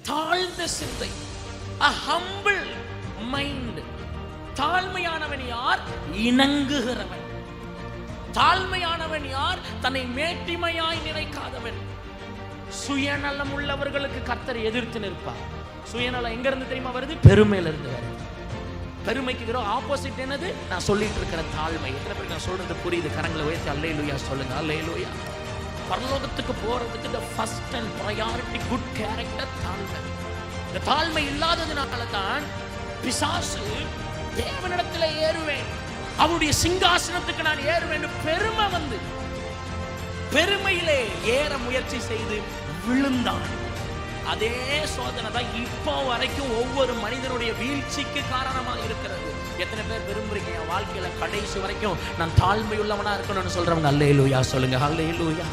தாழ்ந்த சிந்தை, a humble mind. தாழ்மையானவன் யார்? இணங்குகிறவன். தாழ்மையானவன் யார்? தன்னை மேட்டிமையாய் நினைக்காதவன். சுயநலம் உள்ளவர்களுக்கு கர்த்தர் எதிர்த்து நிற்பார். சுயநலம் எங்க இருந்து தெரியுமா வருது? பெருமையில இருந்து வருது. பெருமைக்கு ஆப்போசிட் என்னது? நான் சொல்லிட்டு இருக்கிற தாழ்மை. எத்தனை பேருக்கு நான் சொல்றது புரியுது? கரங்களை உயர்த்தி அல்லேலூயா சொல்லுங்க. அல்லேலூயா. பரலோகத்துக்கு போறதுக்கு the first and priority good character தாழ்மை. இந்த தாழ்மை இல்லாததுனால தான் பிசாசு தேவனிடத்தில் ஏறுவேன், அவருடைய சிங்காசனத்துக்கு நான் ஏறுவேன் பெருமை வந்து பெருமையிலே ஏற முயற்சி செய்து விழுந்தான். அதே சோதனை தான் இப்போ வரைக்கும் ஒவ்வொரு மனிதனுடைய வீழ்ச்சிக்கு காரணமாக இருக்கிறது. எத்தனை பேர் விரும்புறீங்க என் வாழ்க்கையில கடைசி வரைக்கும் நான் தாழ்மையுள்ளவனா இருக்கணும்னு சொல்றவங்க அல்லேலூயா சொல்லுங்க. அல்லேலூயா.